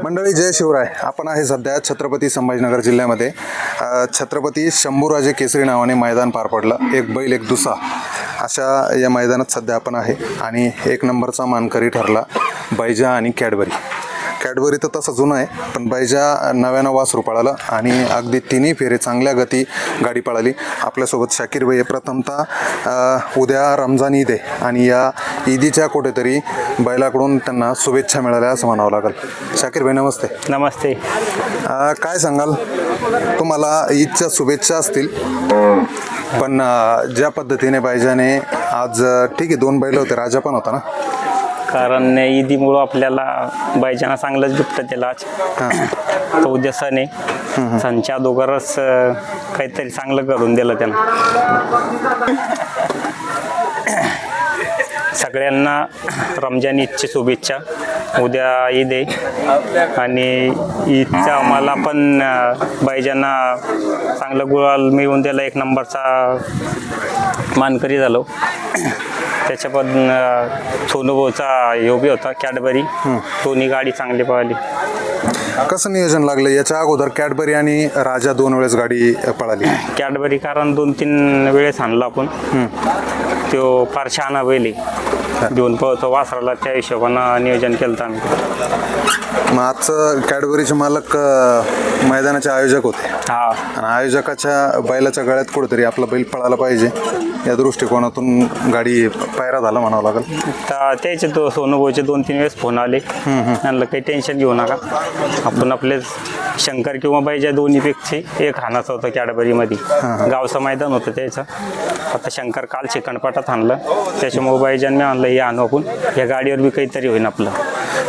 मंडळी जय शिवराय. आपण आहे सध्या छत्रपती संभाजीनगर जिल्ह्यामध्ये. छत्रपती शंभूराजे केसरी नावाने मैदान पार पडलं. एक बैल एक दुसा अशा या मैदानात सध्या आपण आहे आणि एक नंबरचा मानकरी ठरला बैजा आणि कॅडबरी. कॅडबरी तर तसं जुनं आहे, पण बैजा नव्यानं वासरू पळालं आणि अगदी तिन्ही फेरे चांगल्या गती गाडी पळाली. आपल्यासोबत शाकीर भाई. प्रथमतः उद्या रमजान ईद आहे आणि या ईदीच्या कुठेतरी बैलाकडून त्यांना शुभेच्छा मिळाल्या असं म्हणावं लागेल. शाकीर भाई नमस्ते. नमस्ते. काय सांगाल, तुम्हाला ईदच्या शुभेच्छा असतील, पण ज्या पद्धतीने बैजाने आज ठीक आहे 2 बैल होते, राजा पण होता ना, कारण ईदीमुळं आपल्याला बायचाना चांगलंच गिफ्ट दिलं आज. तो उद्या सण आहे, सणच्या अगोदरच काहीतरी चांगलं करून दिलं त्यानं. सगळ्यांना रमजान ईदची शुभेच्छा. उद्या ईद आहे आणि ईदच्या आम्हाला पण बायजांना चांगलं गुलाल मिळवून दिला, 1 नंबरचा मानकरी झालो. त्याच्या पण सोनूभाऊचा योगी होता कॅडबरी, दोन्ही गाडी चांगली पळाली. कसं नियोजन लागलं? याच्या अगोदर कॅडबरी आणि राजा 2 वेळेस गाडी पळाली. कॅडबरी कारण 2-3 वेळेस आणला आपण, तो फार शहाणा बैल घेऊन पळतो वासराला, त्या हिशोबानं नियोजन केलं आम्ही. मग आजचं कॅडबरीचे मालक मैदानाचे आयोजक होते. हा, आणि आयोजकाच्या बैलाच्या गळ्यात कुठेतरी आपला बैल पळायला पाहिजे या दृष्टिकोनातून गाडी पायरा झाला म्हणावं लागेल. तर त्याचे तो सोनूभाऊचे 2-3 वेळेस फोन आले, त्यांना काही टेन्शन घेऊ नका, आपण आपले शंकर किंवा बाईच्या दोन्हीपेक्षा एक हाणाचं होतं कॅडबरीमध्ये. गावचं मैदान होतं त्याचं. आता शंकर काल चिकणपाटात आणलं, त्याच्यामुळे बाईजांनी आणलं हे आणू आपण, या गाडीवर बी काहीतरी होईन आपलं.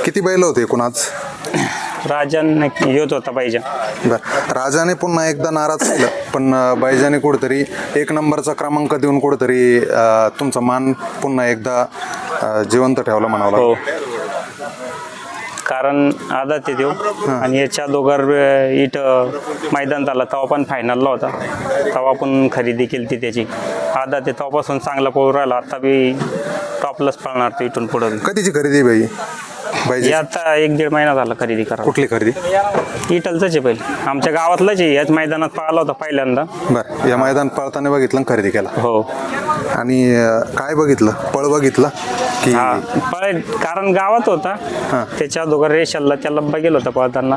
किती बैल होते एकूण आज? राजन येत होता पाहिजे. बरं, राजाने पुन्हा एकदा नाराज केलं, पण बैजाने कुठेतरी 1 नंबरचा क्रमांक देऊन कुठेतरी तुमचा मान पुन्हा एकदा जिवंत ठेवला म्हणावं लागेल. हो, कारण आदा ते देऊ आणि याच्या दोघर इथं मैदान झाला तेव्हा पण फायनलला होता, तेव्हा पण खरेदी केली ती त्याची. आदा ते तेव्हापासून चांगला पळू राहिला, आता बी टॉपलाच पळणार तो इथून पुढं. कधीची खरेदी बाई? हे आता 1-1.5 महिना झाला खरेदी करा. कुठली खरेदी? इटलचंच आहे पहिले, आमच्या गावातलंच आहे. याच मैदानात पळाला होता पहिल्यांदा. बरं, या मैदान पळताना बघितलं आणि खरेदी केला. हो. आणि काय बघितलं? पळ बघितलं की? हा, पळ कारण गावात होता, त्याच्या दोघर रेशलला त्याला बघेल होता पळताना.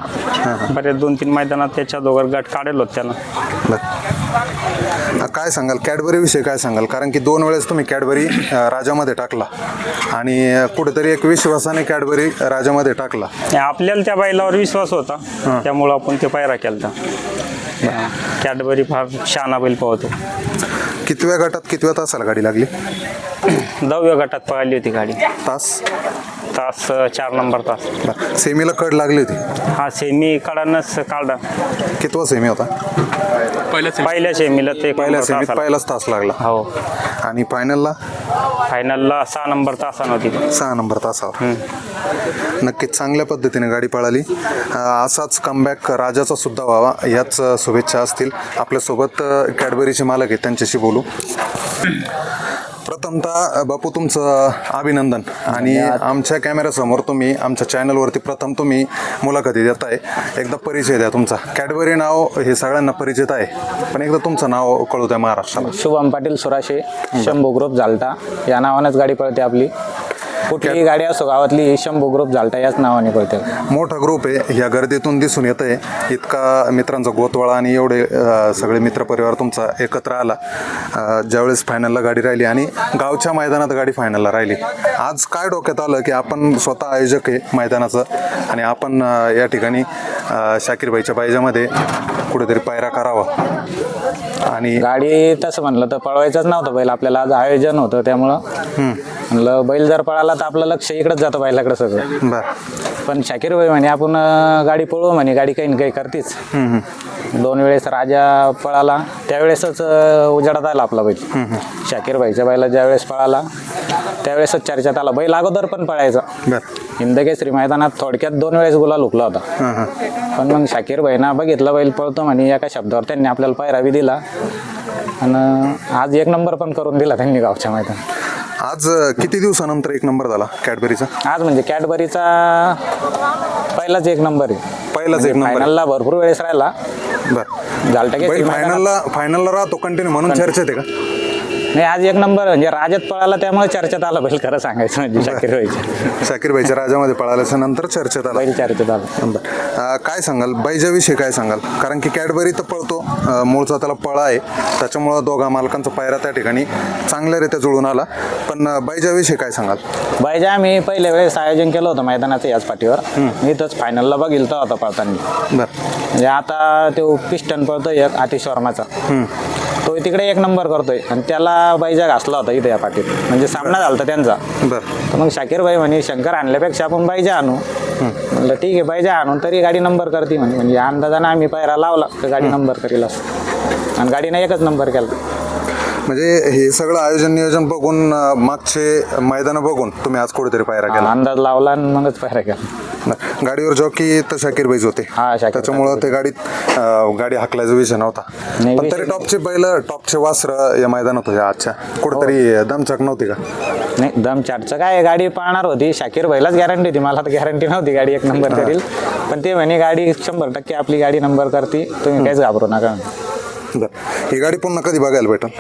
बरेच 2-3 मैदानात त्याच्या दोघर गट काढेल होत त्यानं. बरं, काय सांगाल कॅडबरी विषयी? काय सांगाल, कारण की 2 वेळेस तुम्ही कॅडबरी राजामध्ये टाकला आणि कुठेतरी एक विश्वासाने कॅडबरी राजामध्ये टाकला. आपल्याला त्या बैलावर विश्वास होता, त्यामुळं आपण ते पायरा केला. कॅडबरी फार शहाणा बैल पळतो. कितव्या गटात कितव्या तासाला गाडी लागली? 10व्या गटात पळाली होती गाडी. तास 4 नंबर तास. सेमीला कड लागली होती. हा, सेमी कडनच काढा. कितवा सेमी होता? पहिल्या सेमीला ते पहिल्या सेमीत पहिलाच तास लागला. हो. आणि फायनलला 6 नंबर तासानं होती. 6 नंबर तासावर. नक्कीच चांगल्या पद्धतीने गाडी पळाली. असाच कमबॅक राजाचा सुद्धा व्हावा याच शुभेच्छा असतील. आपल्यासोबत कॅडबरीचे मालक आहेत, त्यांच्याशी बोलू. प्रथमतः बापू तुमचं अभिनंदन. आणि आमच्या कॅमेऱ्यासमोर तुम्ही आमच्या चॅनलवरती प्रथम तुम्ही मुलाखती देत आहे. एकदा परिचय द्या तुमचा. कॅडबरी नाव हे सगळ्यांना परिचित आहे, पण एकदा तुमचं नाव कळू द्या महाराष्ट्राला. शुभम पाटील सुराशे, शंभू ग्रुप झालटा या नावानेच गाडी पळते आपली. कुठलीही गाडी असो गावातली, शंभू ग्रुप झालटा याच नावाने पळते. मोठा ग्रुप आहे, ह्या गर्दीतून दिसून येत आहे. इतका मित्रांचा गोतवाळा आणि एवढे सगळे मित्रपरिवार तुमचा एकत्र आला ज्यावेळेस फायनलला गाडी राहिली आणि गावच्या मैदानात गाडी फायनलला राहिली. आज काय डोक्यात आलं की आपण स्वतः आयोजक आहे मैदानाचं आणि आपण या ठिकाणी शाकीरबाईच्या पायजामध्ये कुठेतरी पायरा करावा? आणि गाडी तसं म्हणलं तर पळवायचंच नव्हतं बैल आपल्याला, आज आयोजन होतं, त्यामुळं म्हणलं बैल जर पळाला तर आपलं लक्ष इकडंच जातं बैलाकडं सगळं. बरं, पण शाकीर भाई म्हणे आपण गाडी पळवू म्हणे, गाडी काही ना काही करतेच. 2 वेळेस राजा पळाला, त्यावेळेसच उजाडात आला आपला बैल. शाकीर भाईच्या बैला ज्यावेळेस पळाला त्यावेळेसच चर्चेत आला. बैल अगोदर पण पळायचा. हिंदकेसरी मैदानात थोडक्यात 2 वेळेस गुलाल हुकला होता. पण मग शाकीर भाईना बघितलं बैल पळतो म्हणे, एका शब्दावर त्यांनी आपल्याला पायरा बी दिला आणि आज 1 नंबर पण करून दिला त्यांनी गावच्या मैदानात. आज किती दिवसानंतर 1 नंबर झाला कॅडबरीचा? आज म्हणजे कॅडबरीचा पहिलाच एक नंबर आहे. पहिलाच एक नंबर आहे. फायनलला भरपूर वेळेस राहिला. बरं, झालटा बैल केसरी फायनलला राहतो कंटिन्यू म्हणून चर्चेत आहे का? नाही, आज एक नंबर म्हणजे राजात पळाला त्यामुळे चर्चेत आला बैल, खरं सांगायचं म्हणजे शाकीर भाईच्या. शाकीर भाईच्या राजामध्ये पळाल्याच्या नंतर चर्चेत आला. बैल चर्चेत आला. बरं. काय सांगाल बैजाविषयी, काय सांगाल? कारण की कॅडबरी तर पळतो, मूळचा त्याला पळा आहे, त्याच्यामुळं दोघा मालकांचा पायरा त्या ठिकाणी चांगल्यारीत्या जुळून आला. पण बैजाविषयी काय सांगाल? बैजा आम्ही पहिल्या वेळेस आयोजन केलं होतं मैदानाचं याच पाठीवर. मी तोच फायनलला बघितलं होता पळताना. बरं. म्हणजे आता तो पिस्टन पळतोय एक आतिश वर्माचा, तो तिकडे एक नंबर करतोय आणि त्याला बैजा घासला होता इथे या पाठीत, म्हणजे सामना झाला होता त्यांचा. बरं. तर मग शाकीर भाई म्हणे शंकर आणल्यापेक्षा आपण बैजा आणू. म्हणलं ठीक आहे, बैजा आणून तरी गाडी नंबर करते म्हणजे अंदाजानं आम्ही पायरा लावला तर गाडी नंबर करील असं, आणि गाडीने एकच नंबर केला. म्हणजे हे सगळं आयोजन नियोजन बघून, मागचे मैदानं बघून तुम्ही आज कुठेतरी पायरा केला. अंदाज लावला आणि मगच पायरा केला. गाडीवर जॉकी तर शाकीर भाईच होते, हा, शाकीर त्याच्यामुळं ते गाडी हाकलायचा विषय नव्हता. नाही, पण विषय तरी टॉपचे बैल, टॉपचे वासरं या मैदानात होते आजच्या. कुठेतरी दमछाक नव्हती का? नाही, दम चाटचं काय, गाडी पाळणार होती. शाकीर भाईलाच गॅरंटी होती, मला तर गॅरंटी नव्हती गाडी एक नंबर करील. पण ते म्हणे गाडी 100% आपली गाडी नंबर करते, तुम्ही काहीच घाबरू नका. बरं. ही गाडी पुन्हा कधी बघायला भेटेल?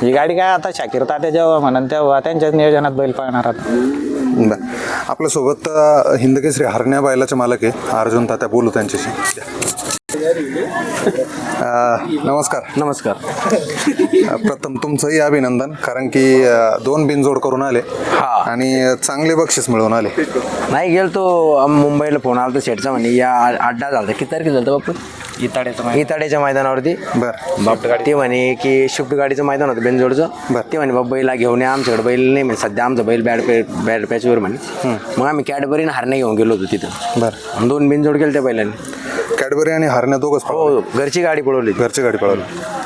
ही गाडी काय आता शाकीर तात्या जेव्हा म्हणून तेव्हा त्यांच्याच नियोजनात बैल पाळणार आता. बरं. आपल्यासोबत हिंदकेसरी हरण्या बैलाचे मालक आहे अर्जुन तात्या, बोलू त्यांच्याशी. नमस्कार. नमस्कार. प्रथम तुमचंही अभिनंदन, कारण की 2 बिनजोड करून आले आणि चांगले बक्षीस मिळवून आले. नाही गेलतो मुंबईला, फोन आला तर शेटचा म्हणे या अड्डा झाला. किती तारखेला झालं बापू? इताड्याच्या मैदानावरती. बरं. ते म्हणे की शिफ्ट गाडीचं मैदान होतं बेंजोडचं. ते म्हणे बाबा बैला घेऊन या आमच्याकडे, बैल नाही म्हणजे सध्या आमचा बैल बॅड पॅचवर म्हणे. मग आम्ही कॅडबरीने हारणे घेऊन गेलो होतो तिथं. बरं. 2 बिनजोड केले त्या बैलांनी. कॅडबरी आणि हरण्या दोघंच हो, घरची गाडी पळवली. घरची गाडी पळवली.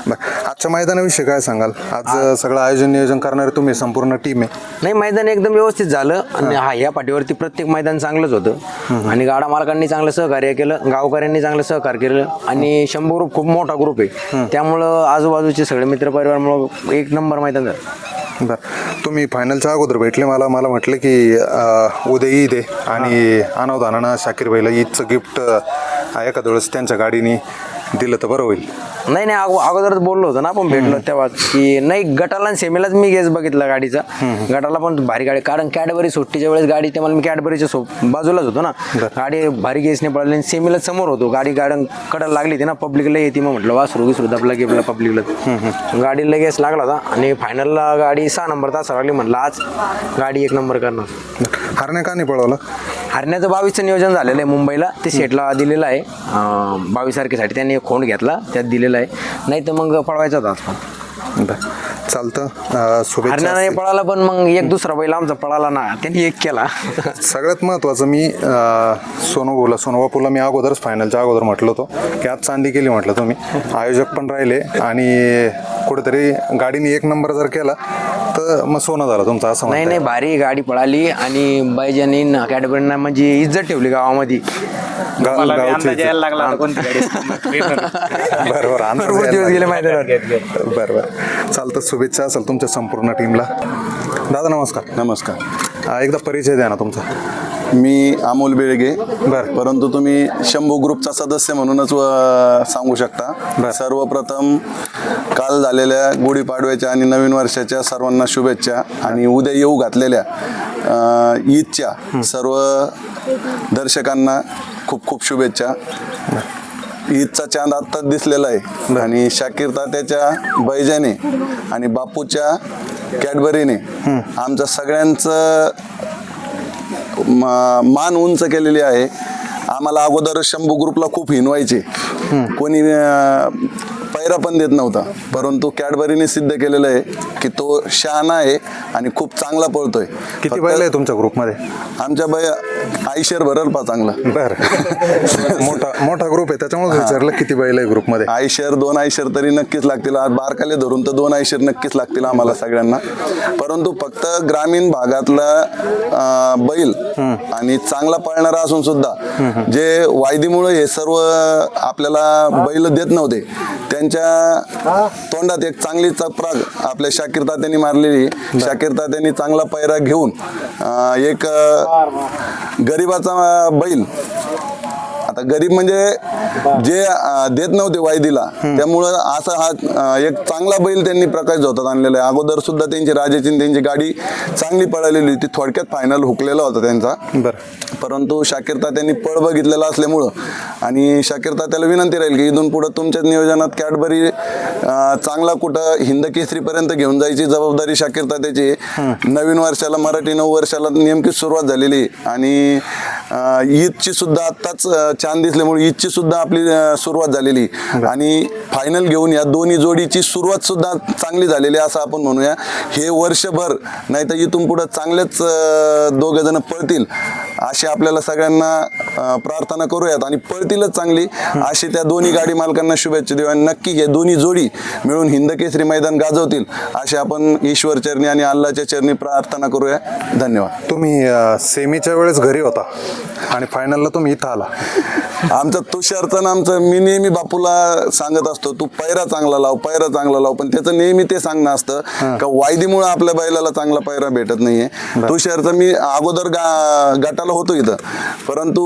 बरं. आजच्या मैदानाविषयी काय सांगाल? आज सगळं आयोजन नियोजन करणारे तुम्ही, संपूर्ण टीम आहे. नाही, मैदान एकदम व्यवस्थित झालं आणि या पाठीवरती प्रत्येक मैदान चांगलंच होतं आणि गाडा मालकांनी चांगलं सहकार्य केलं, गावकऱ्यांनी चांगलं सहकार्य केलं आणि 100 ग्रुप खूप मोठा ग्रुप आहे, त्यामुळं आजूबाजूचे सगळे मित्रपरिवारमुळं एक नंबर मैदान झालं. बरं. तुम्ही फायनलच्या अगोदर भेटले मला म्हटलं की उद्या ईद आहे आणि अनावधानानं शाकीर भाईला ईदचं गिफ्ट एखाद्या वेळेस त्यांच्या गाडीने दिलं तर बरं होईल. नाही, अगोदरच बोललो होतो ना आपण भेटलो तेव्हा की नाही, गटाला आणि सेमीलाच मी गेस बघितला गाडीचा. गटाला पण भारी गाडी, कारण कॅडबरी सुट्टीच्या वेळेस गाडी ते मला, मी कॅडबरीच्या बाजूलाच होतो ना, गाडी भारी गेसने पडली आणि सेमीला समोर होतो. गाडी कडायला लागली होती ना, पब्लिकला येते. मग म्हटलं वासरू आपला गेला पब्लिकला, गाडीला गेस लागला होता आणि फायनलला गाडी 6 नंबर तास लागली. म्हटलं आज गाडी 1 नंबर करणार. हरण्या का नाही पळवलं? हरण्याचं 22चं नियोजन झालेलं आहे मुंबईला, ते शेटला दिलेलं आहे. 22 तारखेसाठी त्यांनी एक खोंड घेतला, त्यात दिलेला आहे. नाही तर मग पळवायचा होता आज पण. चालतं. शुभेच्छा. हरण्याने पळाला, पण मग एक दुसरा बैल आमचा पळाला ना, त्यांनी एक केला. सगळ्यात महत्त्वाचं, मी सोनोबापूला मी अगोदरच फायनलच्या अगोदर म्हटलं होतं की आज चांदी केली. म्हटलं तुम्ही आयोजक पण राहिले आणि कुठेतरी गाडीने 1 नंबर जर केला तर मग सोनं झालं तुमचं, असं नाही, भारी गाडी पळाली आणि बायजानी कॅडबरीना म्हणजे इज्जत ठेवली गावामध्ये. गेले मैदानावर. बरं. चालतं. शुभेच्छा असेल तुमच्या संपूर्ण टीमला. दादा नमस्कार. नमस्कार. एकदा परिचय द्या ना तुमचा. मी अमोल बेळगे. बरं. परंतु तुम्ही शंभू ग्रुपचा सदस्य म्हणूनच सांगू शकता. सर्वप्रथम काल झालेल्या गुढीपाडव्याच्या आणि नवीन वर्षाच्या सर्वांना शुभेच्छा आणि उद्या येऊ घातलेल्या ईदच्या सर्व दर्शकांना खूप खूप शुभेच्छा. ईदचा चांद आत्ताच दिसलेला आहे आणि शाकीर तात्याच्या बैजाने आणि बापूच्या कॅडबरीने आमचं सगळ्यांचं मान उंच केलेली आहे. आम्हाला अगोदर शंभू ग्रुपला खूप हिनवायचे, कोणी पैरा पण देत नव्हता, परंतु कॅडबरीने सिद्ध केलेलं आहे की तो शहाणा आहे आणि खूप चांगला पळतोय. किती बैल आहे तुमच्या ग्रुपमध्ये? आमच्या आयशर भरल पा चांगला. बरं. मोठा ग्रुप आहे, त्याच्यामुळे विचारलं किती बैल आहे ग्रुपमध्ये. आयशर 2 आयशर तरी नक्कीच लागतील. आज बारकाले धरून तर 2 आयशर नक्कीच लागतील आम्हाला सगळ्यांना. परंतु फक्त ग्रामीण भागातला बैल आणि चांगला पळणारा असून सुद्धा जे वायदीमुळे हे सर्व आपल्याला बैल देत नव्हते, त्यांच्या तोंडात एक चांगली चपराक आपल्या शाकीर तात्यांनी मारलेली. शाकीर तात्यांनी चांगला पैरा घेऊन एक गरिबाचा बैल, आता गरीब म्हणजे जे देत नव्हते वायदीला, त्यामुळं असा हा एक चांगला बैल त्यांनी प्रकाश झोतात आणलेला आहे. अगोदर सुद्धा त्यांची राजाची त्यांची गाडी चांगली पळालेली होती, थोडक्यात फायनल हुकलेला होता त्यांचा. बरं. परंतु शाकीर तात्यांनी पळ बघितलेला असल्यामुळं आणि शाकीर तात्याला विनंती राहील की इथून पुढं तुमच्याच नियोजनात कॅडबरी चांगला कुठं हिंद केसरीपर्यंत घेऊन जायची जबाबदारी शाकीर तात्याची. नवीन वर्षाला मराठी 9 वर्षाला नेमकी सुरुवात झालेली आणि ईदची सुद्धा आत्ताच चांद दिसल्यामुळे ईदची सुद्धा आपली सुरुवात झालेली आणि फायनल घेऊन या दोन्ही जोडीची सुरुवात सुद्धा चांगली झालेली असं आपण म्हणूया. हे वर्षभर नाही तर इथून पुढं चांगलेच दोघे जण पळतील अशी आपल्याला सगळ्यांना प्रार्थना करूयात आणि पळतीलच चांगली अशी त्या दोन्ही गाडी मालकांना शुभेच्छा देऊ आणि नक्की हे दोन्ही जोडी मिळून हिंद केसरी मैदान गाजवतील अशी आपण ईश्वर चरणी आणि अल्लाच्या चरणी प्रार्थना करूया. धन्यवाद. तुम्ही सेमीच्या वेळेस घरी होता आणि फायनलला तुम्ही इथं आला. आमचं तुषारचं आमचं मी नेहमी बापूला सांगत असतो तू पैरा चांगला लाव, पैरा चांगला लाव, पण त्याचं नेहमी ते सांगणं असतं का वायदीमुळे आपल्या बैलाला चांगला पैरा भेटत नाहीये. तुषारचं मी अगोदर गटाला होतो इथं, परंतु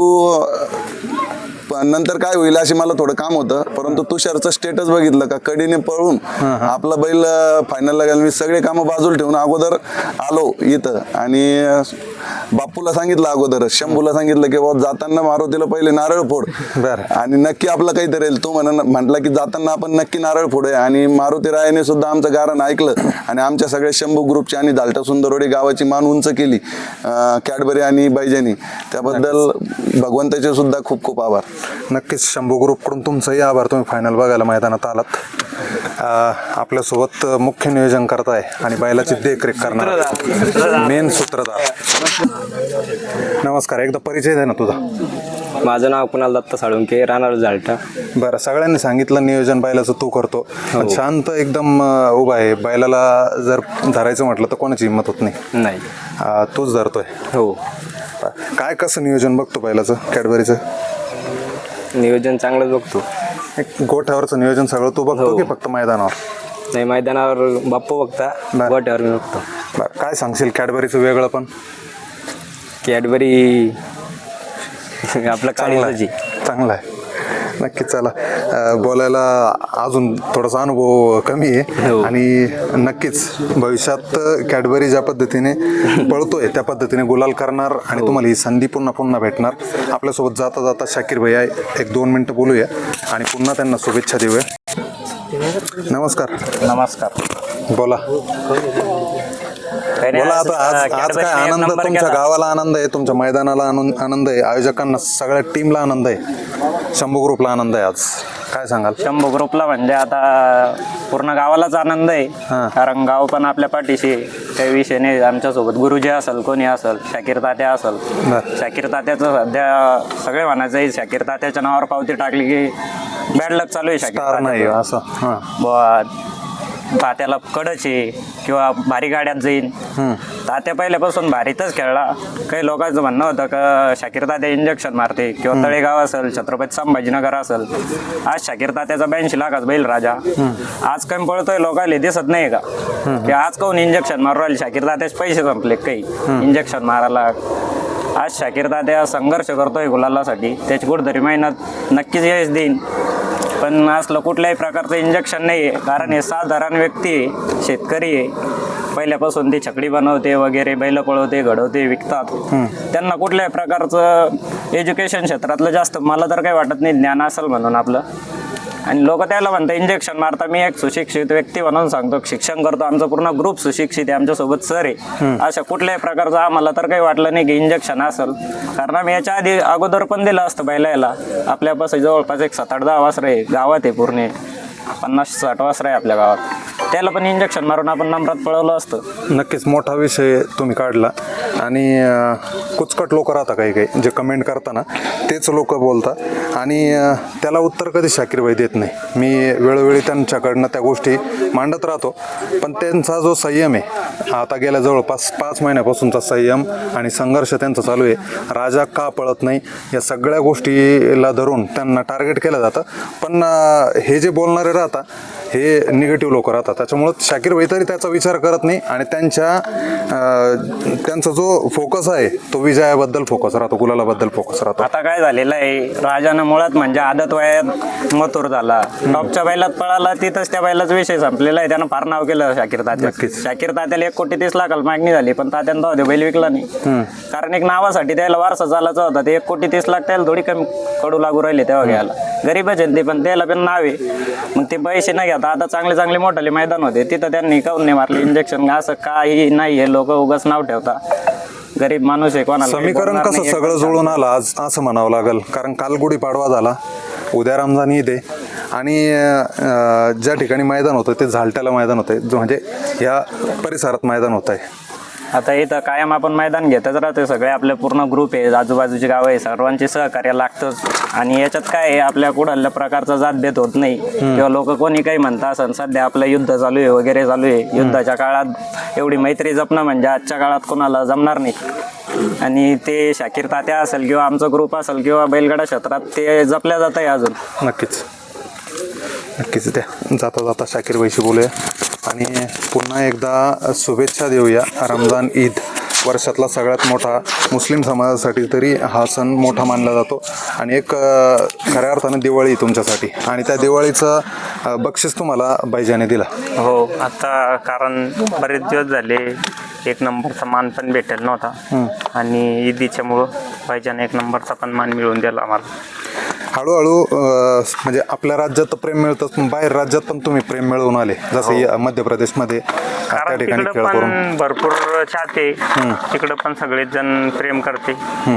नंतर काय होईल अशी मला थोडं काम होतं, परंतु तुषारचं स्टेटस बघितलं का कडीने पळून आपला बैल फायनलला गेला. मी सगळे कामं बाजूला ठेवून अगोदर आलो इथं आणि बापूला सांगितलं अगोदर, शंभूला सांगितलं की बाबा जाताना मारुतीला पहिले नारळ फोड आणि नक्की आपलं काहीतरी राहील. तो म्हटला की जाताना आपण नक्की नारळ फोडूया आणि मारुती रायाने सुद्धा आमचं गारण ऐकलं आणि आमच्या सगळ्या शंभू ग्रुपची आणि धालटा सुंदरवाडी गावाची मान उंच केली कॅडबरी आणि बैजानी. त्याबद्दल भगवंताचे सुद्धा खूप खूप आभार. नक्कीच शंभू ग्रुपकडून तुमचाही आभार. तुम्ही फायनल बघायला मैदानात आलात. आपल्यासोबत मुख्य नियोजन करताय आणि बैलाची देखरेख करणार मेन सूत्रधार. नमस्कार, एकदा परिचय द्या ना तुझा. माझं नाव कुणाल दत्त साळुंके, राहणार झालटा. बरं, सगळ्यांनी सांगितलं नियोजन बैलाचं तू करतो, पण शांत एकदम उभा आहे. बैलाला जर धरायचं म्हटलं तर कोणाची हिंमत होत नाही. तूच धरतोय. हो. काय कसं नियोजन बघतो बैलाचं कॅडबरीचं? नियोजन चांगलंच बघतो. एक गोठ्यावरचं नियोजन सगळं तू बघतो की फक्त मैदानावर? नाही, मैदानावर बाप्पू बघता, गोट्यावर मी बघतो. बरं, काय सांगशील कॅडबरीचं वेगळं पण? कॅडबरी आपलं काळीची चांगला आहे. नक्कीच. चला, बोलायला अजून थोडासा अनुभव कमी आहे आणि नक्कीच भविष्यात कॅडबरी ज्या पद्धतीने पळतोय त्या पद्धतीने गुलाल करणार आणि तुम्हाला ही संधी पुन्हा पुन्हा भेटणार. आपल्यासोबत जाता जाता शाकीर भैया 1-2 मिनटं बोलूया आणि पुन्हा त्यांना शुभेच्छा देऊया. नमस्कार. नमस्कार. बोला बोला. आता आज काय आनंद, तुमच्या गावाला आनंद आहे, तुमच्या मैदानाला आनंद आहे, आयोजकांना सगळ्या टीमला आनंद आहे, शंभू ग्रुपला आनंद आहे. आज काय सांगाल? शंभू ग्रुपला म्हणजे आता पूर्ण गावालाच आनंद आहे, कारण गाव पण आपल्या पाठीशी काही विषय नाही. आमच्यासोबत गुरुजी असेल, कोणी असेल, शाकीर तात्या असेल. शाकीर तात्याचं सध्या सगळे म्हणायचं आहे, शाकीर तात्याच्या नावावर पावती टाकली की बॅड लक चालू आहे. शाकीर नाही असं तात्याला कडचे किंवा भारी गाड्यात जाईन. तात्या पहिल्यापासून भारीतच खेळला. काही लोकांचं म्हणणं होतं का शाकीर तात्या इंजेक्शन मारते किंवा तळेगाव असेल, छत्रपती संभाजीनगर असेल. आज शाकीर तात्याचा 82 लाखाचा बैल राजा आज काही पळतोय, लोकांना दिसत नाही का की आज कोण इंजेक्शन मारू राहिले? शाकीर तात्याचे पैसे संपले काही इंजेक्शन मारायला. आज शाकीर तात्या संघर्ष करतोय गुलालासाठी, त्याची कुठेतरी मेहनत नक्कीच यश देईन. पण असलं कुठल्याही प्रकारचं इंजेक्शन नाही आहे, कारण हे साधारण व्यक्ती आहे, शेतकरी आहे. पहिल्यापासून ते छकडी बनवते वगैरे, बैल पळवते, घडवते, विकतात. त्यांना कुठल्याही प्रकारचं एज्युकेशन क्षेत्रातलं जास्त मला तर काही वाटत नाही ज्ञान असेल म्हणून आपलं. आणि लोक त्याला म्हणतात इंजेक्शन मारता. मी एक सुशिक्षित व्यक्ती म्हणून सांगतो, शिक्षण करतो, आमचा पूर्ण ग्रुप सुशिक्षित आहे, आमच्यासोबत सर आहे. अशा कुठल्याही प्रकारचं आम्हाला तर काही वाटलं नाही की इंजेक्शन असेल, कारण आम्ही याच्या आधी अगोदर पण दिलं असतं बैलाला. आपल्यापासून जवळपास एक 7-8-10 वासरं आहे गावात आहे, पूर्ण 50-60 वासरं आहे आपल्या गावात. त्याला पण इंजेक्शन मारून आपण नंबरात पळवलं असतं. नक्कीच मोठा विषय तुम्ही काढला आणि कुचकट लोक राहतात काही जे कमेंट करताना तेच लोक बोलतात आणि त्याला उत्तर कधी शाकीर भाई देत नाही. मी वेळोवेळी त्यांच्याकडनं त्या गोष्टी मांडत राहतो, पण त्यांचा जो संयम आहे आता गेल्या जवळपास 5 महिन्यापासूनचा संयम आणि संघर्ष त्यांचा चालू आहे. राजा का पळत नाही या सगळ्या गोष्टीला धरून त्यांना टार्गेट केलं जातं. पण हे जे बोलणारे राहतात हे निगेटिव्ह लोक राहतात. त्याच्यामुळं शाकीर भाई तरी त्याचा विचार करत नाही आणि त्यांचा जो फोकस आहे तो विजयाबद्दल फोकस राहतो, गुलालाबद्दल फोकस राहतो. आता काय झालेलं आहे, राजानं मुळात म्हणजे आदत वयात मथुर झाला, टॉपच्या बैलात पळाला, तिथंच त्या बैलाचा विषय संपलेला आहे. त्यानं फार नाव केलं शाकीर तात्या. शाकीर तात्याला 1,30,00,000 मागणी झाली, पण तात्यानं तो बैल विकला नाही. कारण एक नावासाठी त्याला वारसा चालायचा होता. ते 1,30,00,000 त्याला थोडी कमी कडू लागू राहिले तेव्हा घ्यायला. गरीबच आहे ते, पण त्याला पण नाव आहे. मग ते पैसे नाही घेता आता चांगले चांगले मोठाले मैदान होते तिथं त्यांनी काऊन नाही मारले इंजेक्शन. असं काही नाही, हे लोक उगाच नाव ठेवता. गरीब माणूस आहे, कोणाला समीकरण कसं सगळं जुळून आलं आज असं म्हणावं लागेल. कारण काल गुढीपाडवा झाला, उद्या रमजान ईद आहे आणि ज्या ठिकाणी मैदान होतं ते झालट्याला मैदान होतं, जो म्हणजे या परिसरात मैदान होत आहे. आता इथं कायम आपण मैदान घेतच राहतोय. सगळे आपले पूर्ण ग्रुप आहे, आजूबाजूची गाव आहे, सर्वांचे सहकार्य लागतंच. आणि याच्यात काय आहे, आपल्या कुठल्या प्रकारचा जातभेद होत नाही किंवा लोक कोणी काही म्हणता असं. सध्या आपलं युद्ध चालू आहे वगैरे चालू आहे. युद्धाच्या काळात एवढी मैत्री जपणं म्हणजे आजच्या काळात कोणाला जमणार नाही. आणि ते शाकीर तात्या असेल किंवा आमचा ग्रुप असेल किंवा बैलगाडा क्षेत्रात ते जपल्या जात आहे अजून. नक्कीच त्या जाता जाता शाकीर भाईशी बोलूया आणि पुन्हा एकदा शुभेच्छा देऊया. रमजान ईद वर्षातला सगळ्यात मोठा मुस्लिम समाजासाठी तरी हा सण मोठा मानला जातो आणि एक खऱ्या अर्थानं दिवाळी तुमच्यासाठी. आणि त्या दिवाळीचं बक्षीस तुम्हाला भाईजाने दिला. हो, आता कारण बरेच दिवस झाले 1 नंबरचा मान पण भेटेल नव्हता आणि ईदीच्यामुळं भाईजाने 1 नंबरचा पण मान मिळवून दिला आम्हाला. हळूहळू म्हणजे आपल्या राज्यात तर प्रेम मिळतं, पण बाहेर राज्यात पण तुम्ही प्रेम मिळवून आले. जसं मध्य प्रदेशमध्ये त्या कारण ठिकाणी तिकडं खेळ करून पण भरपूर चाहते, तिकडं पण सगळेच जण प्रेम करते.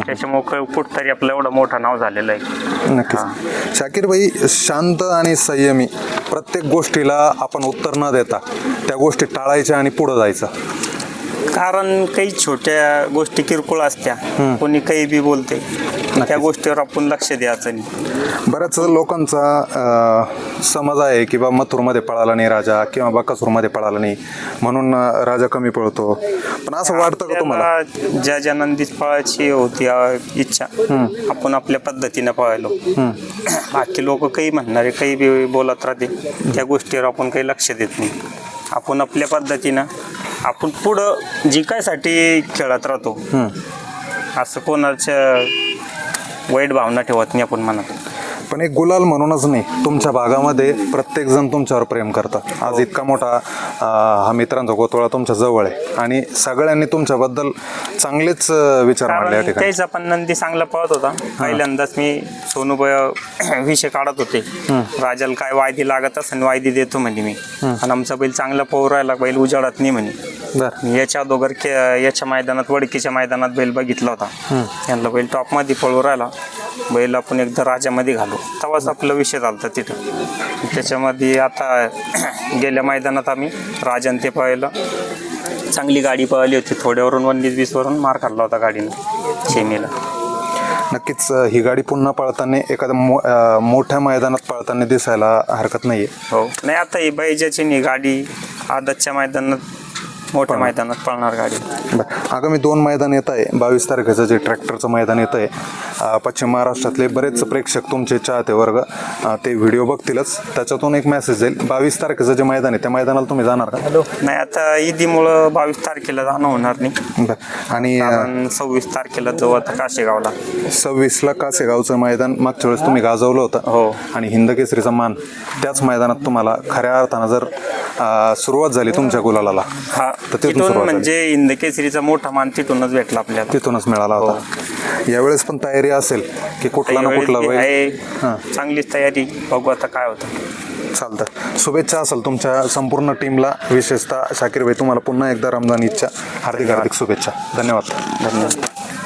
त्याच्यामुळे कुठतरी आपलं एवढं मोठं नाव झालेलं आहे. नक्कीच. शाकीर भाई शांत आणि संयमी, प्रत्येक गोष्टीला आपण उत्तर न देता त्या गोष्टी टाळायच्या आणि पुढं जायचं. कारण काही छोट्या गोष्टी किरकोळ असत्या, कोणी काही बी बोलते, त्या गोष्टीवर आपण लक्ष द्यायचं नाही. बऱ्याच लोकांचा समज आहे की बा मथुरमध्ये पळाला नाही राजा किंवा बकासूरमध्ये पळाला नाही म्हणून राजा कमी पळतो. पण असं वाटतं का तुम्हाला? आपल्याला ज्या ज्या नंदीच पळायची होती इच्छा, आपण आपल्या पद्धतीनं पळायलो. बाकी लोक काही म्हणणारे काही बी बोलत राहते, त्या गोष्टीवर आपण काही लक्ष देत नाही. आपण आपल्या पद्धतीनं आपण पुढं जिंकायसाठी खेळत राहतो. असं कोणाच्या वाईट भावना ठेवत नाही आपण मनात. पण एक गुलाल म्हणूनच नाही, तुमच्या भागामध्ये प्रत्येक जण तुमच्यावर प्रेम करतात. आज इतका मोठा हा मित्रांचा गोतोळा तुमच्या जवळ आहे आणि सगळ्यांनी तुमच्याबद्दल चांगलेच विचार मांडले या ठिकाणी. त्याचा पण नंदी चांगला पळत होता. पहिल्यांदाच मी सोनूबाई विषय काढत होते, राजाला काय वायदी लागत असं वायदी देतो म्हणे मी. आणि आमचा बैल चांगला पळू राहिला, बैल उजाडत नाही म्हणे. याच्या अगोदर याच्या मैदानात वडकीच्या मैदानात बैल बघितला होता, यांना बैल टॉपमध्ये पळू राहिला. बैल आपण एकदा राजामध्ये घालू, तेव्हाच आपला विषय झाला तिथं. त्याच्यामध्ये आता गेल्या मैदानात आम्ही राजान ते पळायला चांगली गाडी पळाली होती. थोड्यावरून 19-20 वरून मार खाल्ला होता गाडीनं शेमीला. नक्कीच ही गाडी पुन्हा पळताना एखाद्या मोठ्या मैदानात पळताना दिसायला हरकत नाहीये. हो, नाही आता ही बैजाची गाडी आदतच्या मैदानात मोठ्या मैदानात पळणार गाडी. आगामी 2 मैदान येत आहे. 22 तारखेचं जे ट्रॅक्टरचं मैदान येत आहे, पश्चिम महाराष्ट्रातले बरेच प्रेक्षक तुमचे चाहते वर्ग ते व्हिडिओ बघतीलच. त्याच्यातून एक मेसेज जाईल. 22 तारखेचं जे मैदान आहे त्या मैदानाला तुम्ही जाणार का? नाही, आता ईदीमुळं 22 तारखेला जाणं होणार नाही. आणि 26 तारखेला जाऊ आता काशेगावला. 26ला कासेगावचं मैदान मागच्या वेळेस तुम्ही गाजवलं होतं. हो. आणि हिंदकेसरीचा मान त्याच मैदानात तुम्हाला खऱ्या अर्थानं जर सुरुवात झाली तुमच्या गुलालाला, हा, तर तिथून तिथून सुरुवात म्हणजे हिंदकेसरीचा मोठा मान तिथूनच भेटला आपल्याला. तिथूनच मिळाला होता. यावेळेस पण तयारी असेल की कुठला ना कुठला बैल आहे, चांगलीच तयारी. बघू आता काय होतं. चालतं. शुभेच्छा असेल तुमच्या संपूर्ण टीमला, विशेषतः शाकीर भाई तुम्हाला पुन्हा एकदा रमजान ईदच्या हार्दिक शुभेच्छा. धन्यवाद.